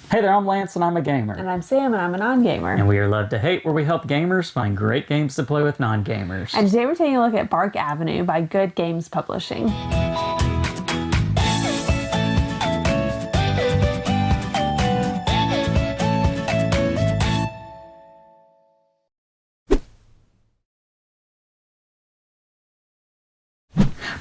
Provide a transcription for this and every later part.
Hey there, I'm Lance and I'm a gamer. And I'm Sam, and I'm a non-gamer. And we are Love to Hate, where we help gamers find great games to play with non-gamers. And today we're taking a look at Bark Avenue by Good Games Publishing.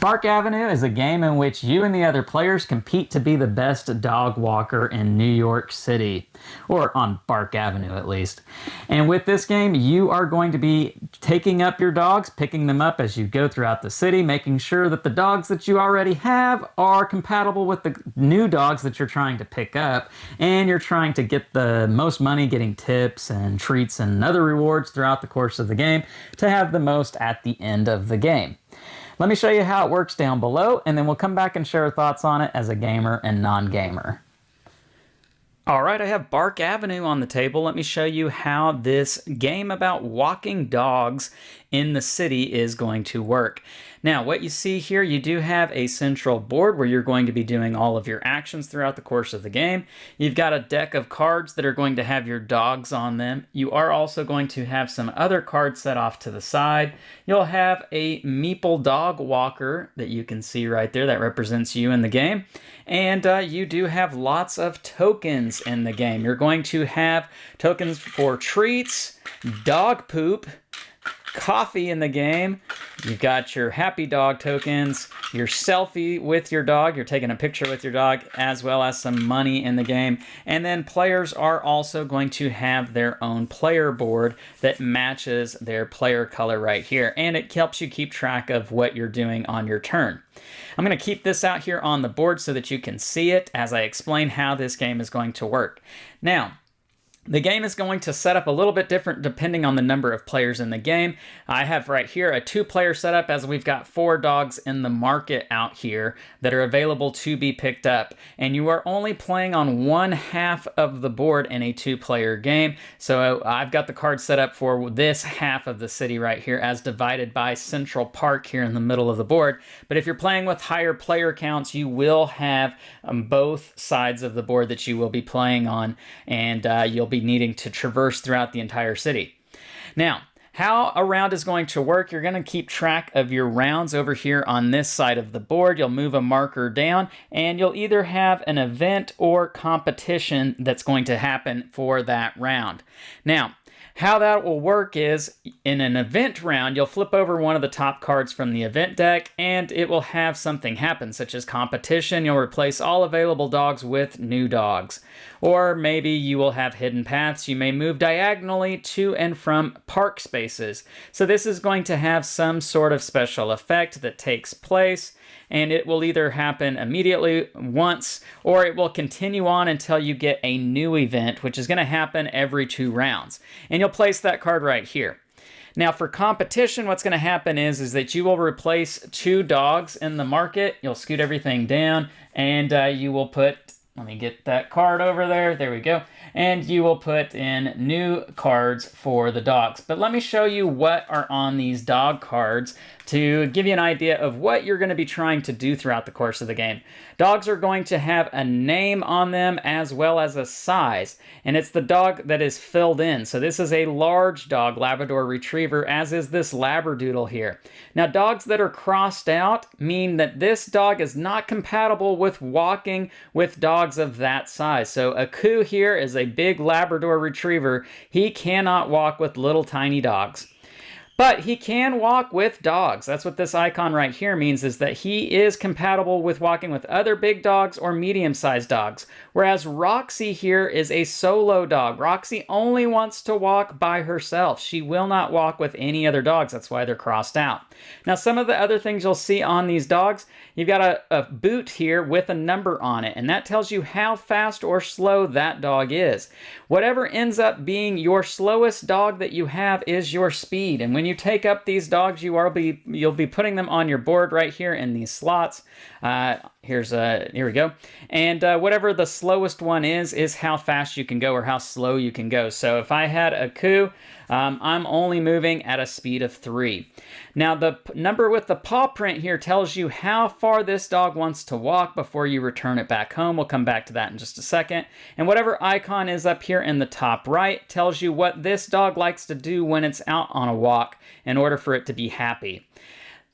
Bark Avenue is a game in which you and the other players compete to be the best dog walker in New York City, or on Bark Avenue at least. And with this game, you are going to be taking up your dogs, picking them up as you go throughout the city, making sure that the dogs that you already have are compatible with the new dogs that you're trying to pick up, and you're trying to get the most money, getting tips and treats and other rewards throughout the course of the game to have the most at the end of the game. Let me show you how it works down below, and then we'll come back and share our thoughts on it as a gamer and non-gamer. All right, I have Bark Avenue on the table. Let me show you how this game about walking dogs in the city is going to work. Now, what you see here, you do have a central board where you're going to be doing all of your actions throughout the course of the game. You've got a deck of cards that are going to have your dogs on them. You are also going to have some other cards set off to the side. You'll have a Meeple dog walker that you can see right there that represents you in the game. And you do have lots of tokens in the game. You're going to have tokens for treats, dog poop, coffee in the game. You've got your happy dog tokens, your selfie with your dog, you're taking a picture with your dog, as well as some money in the game. And then players are also going to have their own player board that matches their player color right here. And it helps you keep track of what you're doing on your turn. I'm going to keep this out here on the board so that you can see it as I explain how this game is going to work. Now, the game is going to set up a little bit different depending on the number of players in the game. I have right here a 2-player setup as we've got 4 dogs in the market out here that are available to be picked up. And you are only playing on one half of the board in a 2-player game. So I've got the card set up for this half of the city right here as divided by Central Park here in the middle of the board. But if you're playing with higher player counts, you will have both sides of the board that you will be playing on, and you'll be needing to traverse throughout the entire city. Now, how a round is going to work, you're going to keep track of your rounds over here on this side of the board. You'll move a marker down, and you'll either have an event or competition that's going to happen for that round. Now, how that will work is, in an event round, you'll flip over one of the top cards from the event deck, and it will have something happen, such as competition. You'll replace all available dogs with new dogs. Or maybe you will have hidden paths. You may move diagonally to and from park spaces. So this is going to have some sort of special effect that takes place, and it will either happen immediately once, or it will continue on until you get a new event, which is going to happen every 2 rounds. And you'll place that card right here. Now for competition, what's going to happen is that you will replace 2 dogs in the market. You'll scoot everything down, and you will put, let me get that card over there. There we go. And you will put in new cards for the dogs. But let me show you what are on these dog cards to give you an idea of what you're going to be trying to do throughout the course of the game. Dogs are going to have a name on them as well as a size, and it's the dog that is filled in. So this is a large dog, Labrador Retriever, as is this Labradoodle here. Now, dogs that are crossed out mean that this dog is not compatible with walking with dogs of that size. So a Coup here is a big Labrador Retriever. He cannot walk with little tiny dogs. But he can walk with dogs. That's what this icon right here means, is that he is compatible with walking with other big dogs or medium-sized dogs. Whereas Roxy here is a solo dog. Roxy only wants to walk by herself. She will not walk with any other dogs. That's why they're crossed out. Now, some of the other things you'll see on these dogs, you've got a boot here with a number on it, and that tells you how fast or slow that dog is. Whatever ends up being your slowest dog that you have is your speed, and when when you take up these dogs, you'll be putting them on your board right here in these slots. Here we go. And whatever the slowest one is how fast you can go or how slow you can go. So if I had a coup, I'm only moving at a speed of 3. Now the number with the paw print here tells you how far this dog wants to walk before you return it back home. We'll come back to that in just a second. And whatever icon is up here in the top right tells you what this dog likes to do when it's out on a walk in order for it to be happy.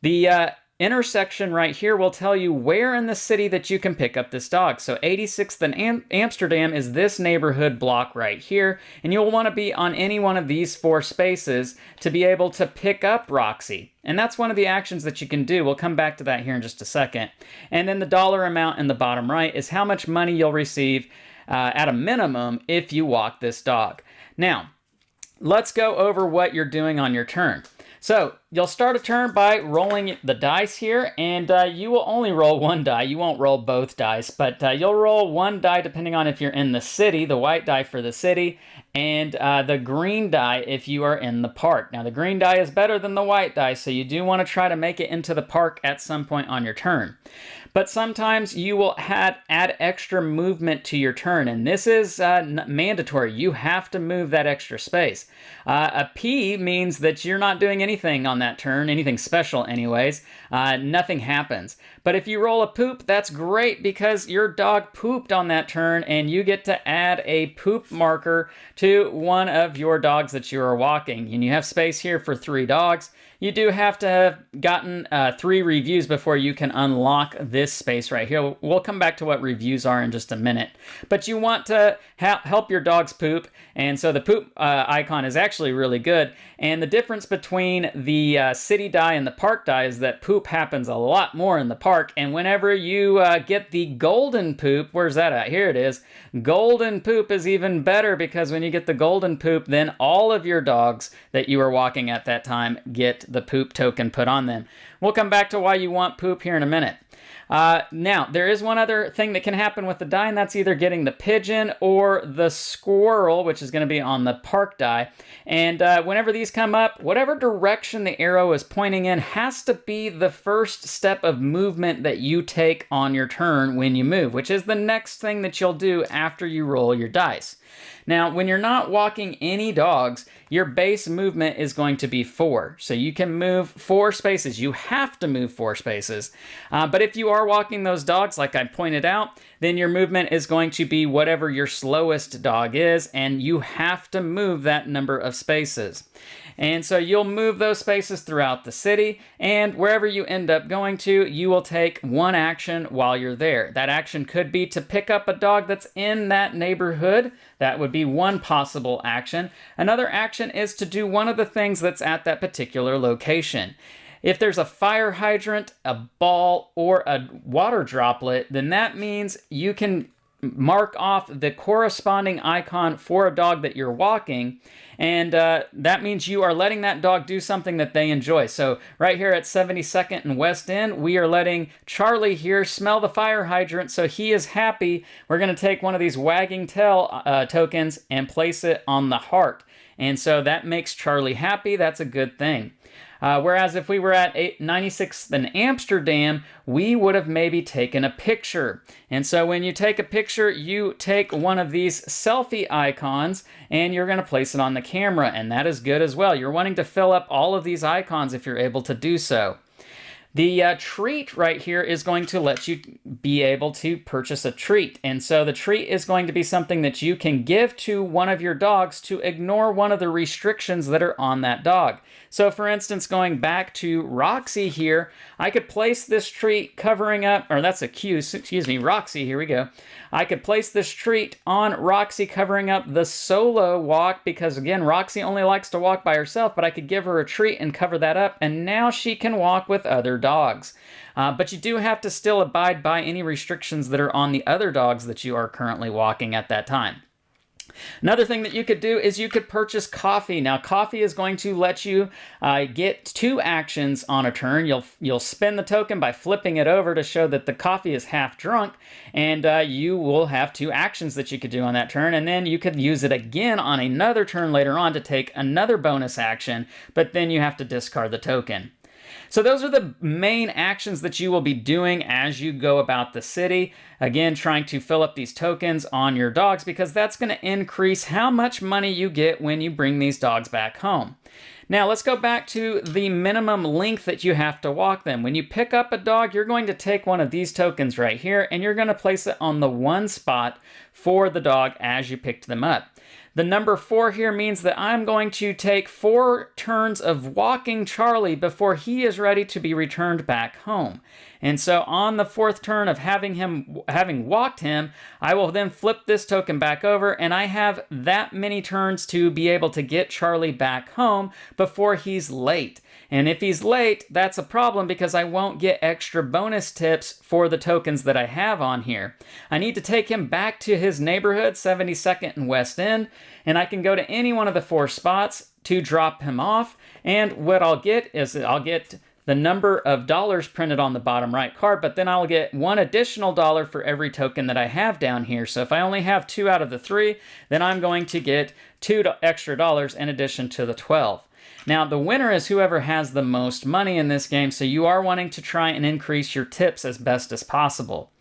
The intersection right here will tell you where in the city that you can pick up this dog. So 86th and Amsterdam is this neighborhood block right here, and you'll want to be on any one of these 4 spaces to be able to pick up Roxy. And that's one of the actions that you can do. We'll come back to that here in just a second. And then the dollar amount in the bottom right is how much money you'll receive at a minimum if you walk this dog. Now, let's go over what you're doing on your turn. So you'll start a turn by rolling the dice here, and you will only roll 1 die. You won't roll both dice, but you'll roll 1 die depending on if you're in the city, the white die for the city, and the green die if you are in the park. Now the green die is better than the white die, so you do want to try to make it into the park at some point on your turn. But sometimes you will add extra movement to your turn, and this is mandatory. You have to move that extra space. A P means that you're not doing anything on that turn, anything special anyways. Nothing happens. But if you roll a poop, that's great because your dog pooped on that turn, and you get to add a poop marker to one of your dogs that you are walking. And you have space here for 3 dogs. You do have to have gotten 3 reviews before you can unlock this space right here. We'll come back to what reviews are in just a minute. But you want to help your dogs poop, and so the poop icon is actually really good. And the difference between the city die and the park die is that poop happens a lot more in the park, and whenever you get the golden poop, where's that at? Here it is. Golden poop is even better because when you get the golden poop, then all of your dogs that you are walking at that time get the poop token put on them. We'll come back to why you want poop here in a minute. Now, there is one other thing that can happen with the die, and that's either getting the pigeon or the squirrel, which is going to be on the park die. And whenever these come up, whatever direction the arrow is pointing in has to be the first step of movement that you take on your turn when you move, which is the next thing that you'll do after you roll your dice. Now, when you're not walking any dogs, your base movement is going to be 4. So you can move 4 spaces. You have to move 4 spaces. But if you are walking those dogs, like I pointed out, then your movement is going to be whatever your slowest dog is, and you have to move that number of spaces. And so you'll move those spaces throughout the city, and wherever you end up going to, you will take 1 action while you're there. That action could be to pick up a dog that's in that neighborhood. That would be one possible action. Another action is to do one of the things that's at that particular location. If there's a fire hydrant, a ball, or a water droplet, then that means you can mark off the corresponding icon for a dog that you're walking, and that means you are letting that dog do something that they enjoy. So right here at 72nd and West End, we are letting Charlie here smell the fire hydrant, so he is happy. We're going to take one of these wagging tail tokens and place it on the heart, and so that makes Charlie happy. That's a good thing. Whereas if we were at 96th and Amsterdam, we would have maybe taken a picture. And so when you take a picture, you take one of these selfie icons and you're going to place it on the camera, and that is good as well. You're wanting to fill up all of these icons if you're able to do so. The treat right here is going to let you be able to purchase a treat. And so the treat is going to be something that you can give to one of your dogs to ignore one of the restrictions that are on that dog. So for instance, going back to Roxy here, I could place this treat covering up, or that's a cue, excuse me, Roxy, here we go. I could place this treat on Roxy covering up the solo walk because, again, Roxy only likes to walk by herself, but I could give her a treat and cover that up, and now she can walk with other dogs. But you do have to still abide by any restrictions that are on the other dogs that you are currently walking at that time. Another thing that you could do is you could purchase coffee. Now, coffee is going to let you get 2 actions on a turn. You'll spend the token by flipping it over to show that the coffee is half drunk, and you will have 2 actions that you could do on that turn, and then you could use it again on another turn later on to take another bonus action, but then you have to discard the token. So those are the main actions that you will be doing as you go about the city. Again, trying to fill up these tokens on your dogs because that's going to increase how much money you get when you bring these dogs back home. Now let's go back to the minimum length that you have to walk them. When you pick up a dog, you're going to take one of these tokens right here and you're going to place it on the 1 spot for the dog as you picked them up. The number 4 here means that I'm going to take 4 turns of walking Charlie before he is ready to be returned back home. And so on the 4th turn of having walked him, I will then flip this token back over and I have that many turns to be able to get Charlie back home before he's late. And if he's late, that's a problem because I won't get extra bonus tips for the tokens that I have on here. I need to take him back to his neighborhood, 72nd and West End, and I can go to any one of the 4 spots to drop him off. And what I'll get is I'll get the number of dollars printed on the bottom right card, but then I'll get 1 additional dollar for every token that I have down here. So if I only have 2 out of the 3, then I'm going to get 2 extra dollars in addition to the 12. Now, the winner is whoever has the most money in this game, so you are wanting to try and increase your tips as best as possible.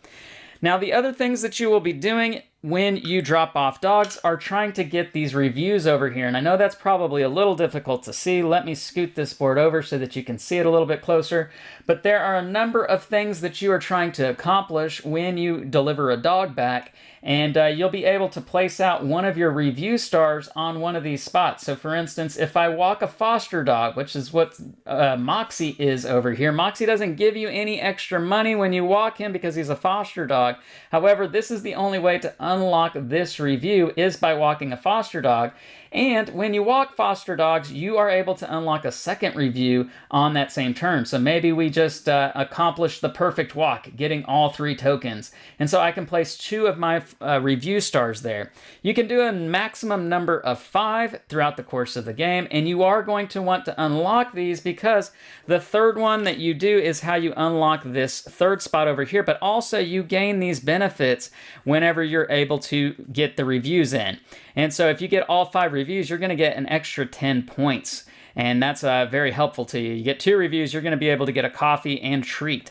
Now, the other things that you will be doing when you drop off dogs are trying to get these reviews over here. And I know that's probably a little difficult to see. Let me scoot this board over so that you can see it a little bit closer. But there are a number of things that you are trying to accomplish when you deliver a dog back. And you'll be able to place out one of your review stars on one of these spots. So for instance, if I walk a foster dog, which is what Moxie is over here, Moxie doesn't give you any extra money when you walk him because he's a foster dog. However, this is the only way to unlock this review is by walking a foster dog. And when you walk foster dogs, you are able to unlock a second review on that same turn. So maybe we just accomplished the perfect walk, getting all 3 tokens. And so I can place 2 of my review stars there. You can do a maximum number of 5 throughout the course of the game, and you are going to want to unlock these because the 3rd one that you do is how you unlock this 3rd spot over here, but also you gain these benefits whenever you're able to get the reviews in. And so if you get all 5 reviews, you're going to get an extra 10 points. And that's very helpful to you. You get 2 reviews, you're going to be able to get a coffee and treat.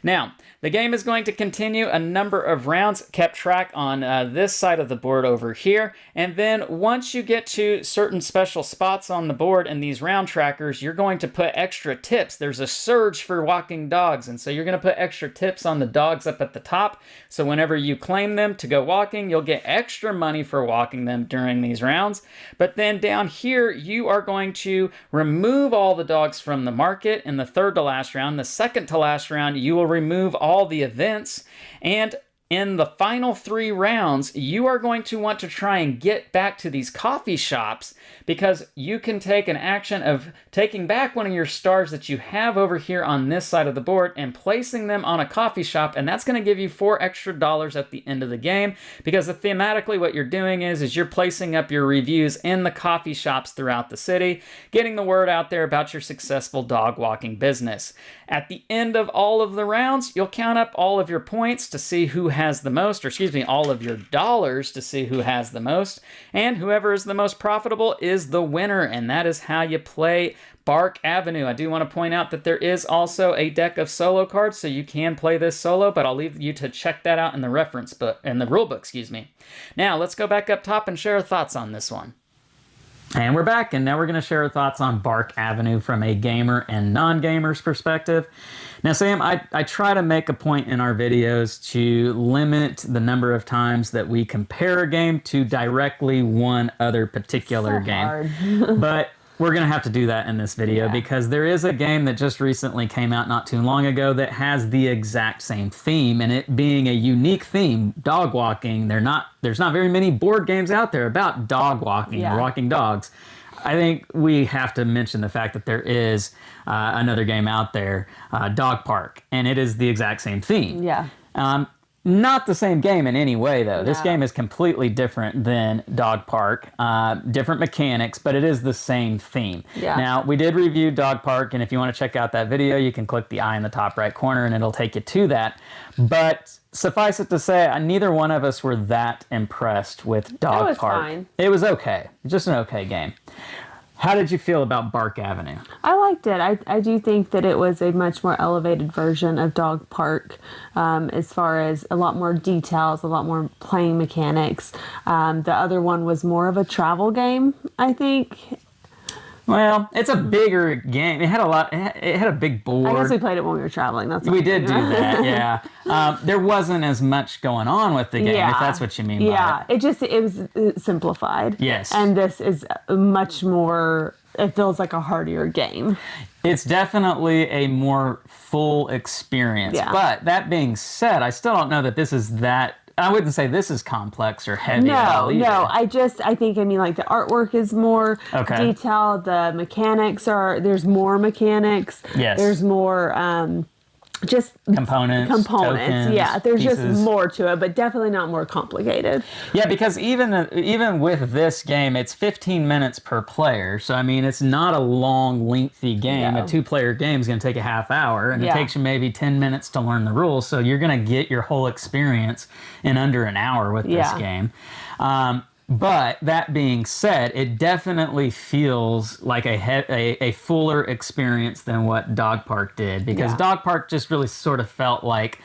Now, the game is going to continue a number of rounds, kept track on this side of the board over here. And then once you get to certain special spots on the board in these round trackers, you're going to put extra tips. There's a surge for walking dogs. And so you're going to put extra tips on the dogs up at the top. So whenever you claim them to go walking, you'll get extra money for walking them during these rounds. But then down here, you are going to remove all the dogs from the market in the 3rd to last round. The 2nd to last round, you will remove all the events, and in the final 3 rounds, you are going to want to try and get back to these coffee shops because you can take an action of taking back one of your stars that you have over here on this side of the board and placing them on a coffee shop, and that's going to give you 4 extra dollars at the end of the game because thematically what you're doing is you're placing up your reviews in the coffee shops throughout the city, getting the word out there about your successful dog walking business. At the end of all of the rounds, you'll count up all of your points to see who has the most, or excuse me, all of your dollars to see who has the most, and whoever is the most profitable is the winner, and that is how you play Bark Avenue. I do want to point out that there is also a deck of solo cards, so you can play this solo, but I'll leave you to check that out in the reference book, in the rule book, excuse me. Now, let's go back up top and share our thoughts on this one. And we're back, and now we're going to share our thoughts on Bark Avenue from a gamer and non-gamer's perspective. Now, Sam, I try to make a point in our videos to limit the number of times that we compare a game to directly one other particular game. But we're going to have to do that in this video because there is a game that just recently came out not too long ago that has the exact same theme, and it being a unique theme, dog walking. There's not very many board games out there about dog walking or walking dogs. I think we have to mention the fact that there is another game out there, Dog Park, and it is the exact same theme. Not the same game in any way, though. This No. game is completely different than Dog Park. Different mechanics, but it is the same theme. Yeah. Now, we did review Dog Park, and if you want to check out that video, you can click the eye in the top right corner, and it'll take you to that. But suffice it to say, neither one of us were that impressed with Dog was Park. fine. It was okay. Just an okay game. How did you feel about Bark Avenue? I liked it. I do think that it was a much more elevated version of Dog Park, as far as a lot more details, a lot more playing mechanics. The other one was more of a travel game, I think. Well, it's a bigger game. It had a lot. It had a big board. I guess we played it when we were traveling. That's We did do that, yeah. There wasn't as much going on with the game, if that's what you mean by it. It was simplified. Yes. And this is much more, it feels like a hardier game. It's definitely a more full experience. Yeah. But that being said, I still don't know that this is that. I wouldn't say this is complex or heavy at all either. No. I think, like the artwork is more Okay. detailed. The mechanics there's more mechanics. Yes. There's more, just Components. Tokens, yeah, there's pieces. just more to it, but definitely not more complicated. Yeah, because even with this game, it's 15 minutes per player. So, I mean, it's not a long, lengthy game. No. A two-player game is going to take a half hour, and it Yeah. takes you maybe 10 minutes to learn the rules. So you're going to get your whole experience in under an hour with this Yeah. game. But that being said, it definitely feels like a fuller experience than what Dog Park did, because Yeah. Dog Park just really sort of felt like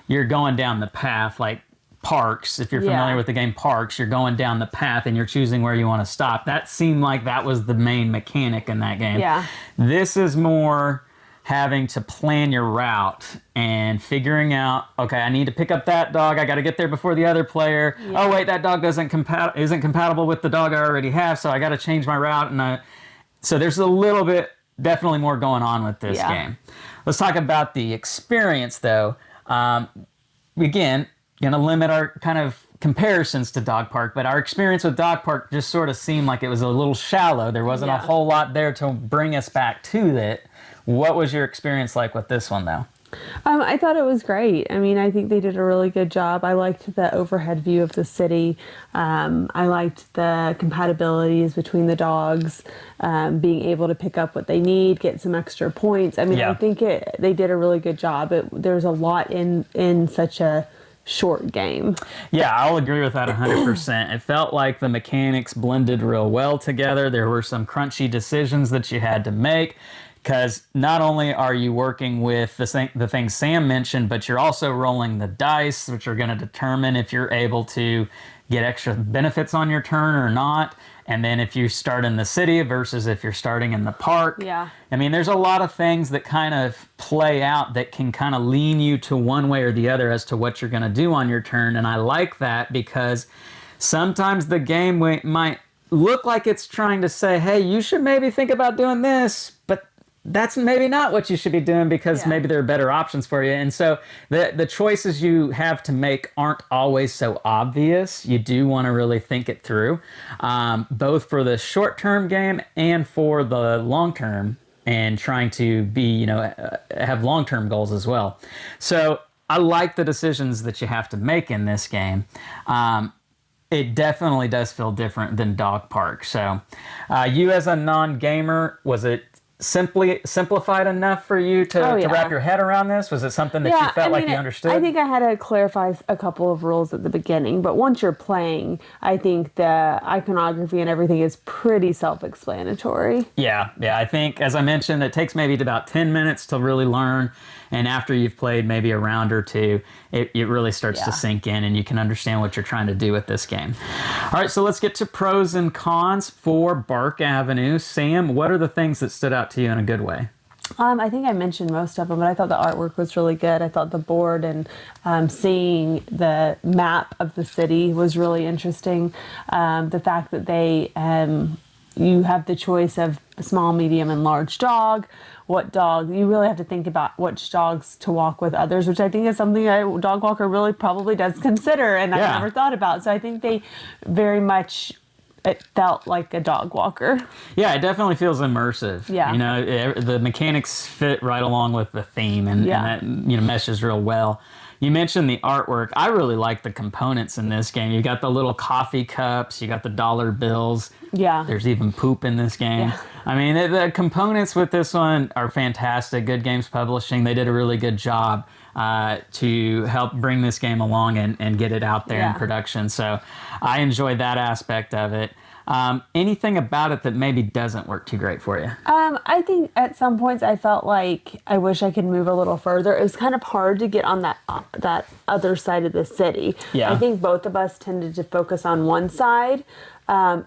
you're going down the path, like Parks. If you're familiar Yeah. with the game Parks, you're going down the path and you're choosing where you want to stop. That seemed like that was the main mechanic in that game. Yeah. This is more having to plan your route and figuring out, okay, I need to pick up that dog. I got to get there before the other player. Yeah. Oh wait, that dog isn't compatible with the dog I already have, so I got to change my route. And so there's a little bit, definitely more going on with this Yeah. game. Let's talk about the experience, though. Again, going to limit our kind of comparisons to Dog Park, but our experience with Dog Park just sort of seemed like it was a little shallow. There wasn't a Yeah. whole lot there to bring us back to it. What was your experience like with this one, though? I thought it was great. I mean, I think they did a really good job. I liked the overhead view of the city. I liked the compatibilities between the dogs, being able to pick up what they need, get some extra points. I mean, Yeah. I think they did a really good job. There's a lot in such a short game. Yeah, I'll agree with that 100%. It felt like the mechanics blended real well together. There were some crunchy decisions that you had to make, because not only are you working with the things Sam mentioned, but you're also rolling the dice, which are going to determine if you're able to get extra benefits on your turn or not. And then if you start in the city versus if you're starting in the park. Yeah. I mean, there's a lot of things that kind of play out that can kind of lean you to one way or the other as to what you're going to do on your turn. And I like that, because sometimes the game might look like it's trying to say, hey, you should maybe think about doing this, but that's maybe not what you should be doing, because Yeah. maybe there are better options for you. And so the choices you have to make aren't always so obvious. You do want to really think it through, both for the short-term game and for the long-term, and trying to be, have long-term goals as well. So I like the decisions that you have to make in this game. It definitely does feel different than Dog Park. So you as a non-gamer, was it simplified enough for you to wrap your head around this? Was it something that you felt like you understood? I think I had to clarify a couple of rules at the beginning, but once you're playing, I think the iconography and everything is pretty self-explanatory. Yeah. I think, as I mentioned, it takes maybe about 10 minutes to really learn. And after you've played maybe a round or two, it really starts to sink in, and you can understand what you're trying to do with this game. All right, so let's get to pros and cons for Bark Avenue. Sam, what are the things that stood out to you in a good way? I think I mentioned most of them, but I thought the artwork was really good. I thought the board and seeing the map of the city was really interesting. The fact that you have the choice of small, medium, and large dog. What dog, you really have to think about which dogs to walk with others, which I think is something a dog walker really probably does consider, and I've never thought about. So I think they very much, it felt like a dog walker. Yeah, it definitely feels immersive. Yeah. The mechanics fit right along with the theme, and that meshes real well. You mentioned the artwork. I really like the components in this game. You got the little coffee cups, you got the dollar bills. Yeah. There's even poop in this game. Yeah. I mean, the components with this one are fantastic. Good Games Publishing, they did a really good job to help bring this game along and get it out there in Yeah. production. So I enjoyed that aspect of it. Anything about it that maybe doesn't work too great for you? I think at some points I felt like I wish I could move a little further. It was kind of hard to get on that other side of the city. Yeah. I think both of us tended to focus on one side.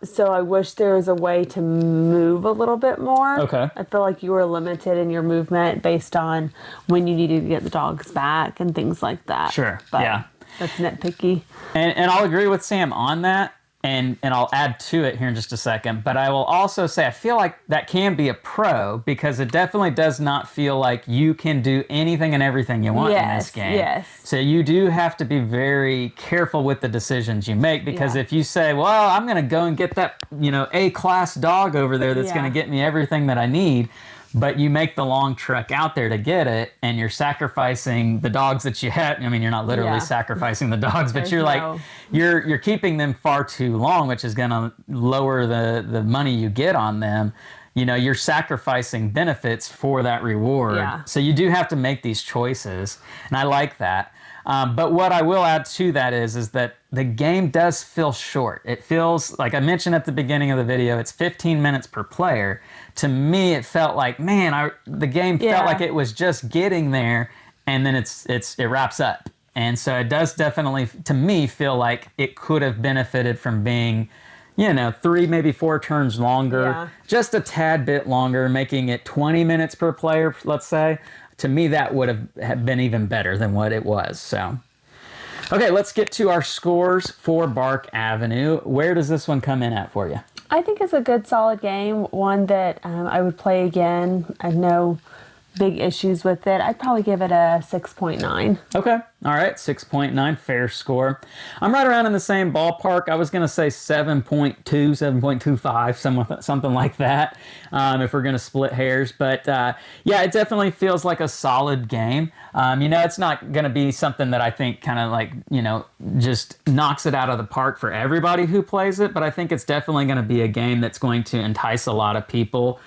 So I wish there was a way to move a little bit more. Okay. I feel like you were limited in your movement based on when you needed to get the dogs back and things like that. Sure, But yeah. that's nitpicky. And I'll agree with Sam on that. And I'll add to it here in just a second. But I will also say I feel like that can be a pro because it definitely does not feel like you can do anything and everything you want in this game. Yes. So you do have to be very careful with the decisions you make because Yeah. if you say, well, I'm going to go and get that, A-class dog over there that's Yeah. going to get me everything that I need, but you make the long trek out there to get it and you're sacrificing the dogs that you have. I mean, you're not literally Yeah. sacrificing the dogs, but There's you're like, no- you're keeping them far too long, which is going to lower the money you get on them. You're sacrificing benefits for that reward. Yeah. So you do have to make these choices. And I like that. But what I will add to that is that the game does feel short. It feels, like I mentioned at the beginning of the video, it's 15 minutes per player. To me, it felt like, man, the game Yeah. felt like it was just getting there, and then it wraps up. And so it does definitely, to me, feel like it could have benefited from being, 3, maybe 4 turns longer, Yeah. just a tad bit longer, making it 20 minutes per player, let's say. To me, that would have been even better than what it was. So, okay, let's get to our scores for Bark Avenue. Where does this one come in at for you? I think it's a good, solid game. One that I would play again. I have no big issues with it. I'd probably give it a 6.9. Okay. All right. 6.9, fair score. I'm right around in the same ballpark. I was going to say 7.2, 7.25, something like that, if we're going to split hairs. But yeah, it definitely feels like a solid game. It's not going to be something that I think kind of like, just knocks it out of the park for everybody who plays it. But I think it's definitely going to be a game that's going to entice a lot of people.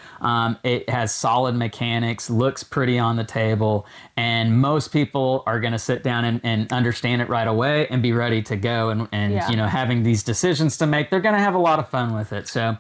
It has solid mechanics, looks pretty on the table, and most people are going to sit down and understand it right away and be ready to go. And Yeah. Having these decisions to make, they're going to have a lot of fun with it. So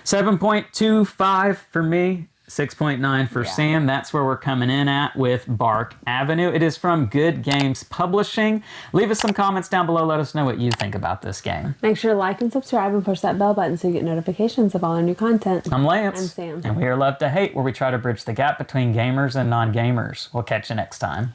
7.25 for me. 6.9 for Yeah. Sam. That's where we're coming in at with Bark Avenue. It is from Good Games Publishing. Leave us some comments down below. Let us know what you think about this game. Make sure to like and subscribe and push that bell button so you get notifications of all our new content. I'm Lance. I'm Sam. And we are Love to Hate, where we try to bridge the gap between gamers and non-gamers. We'll catch you next time.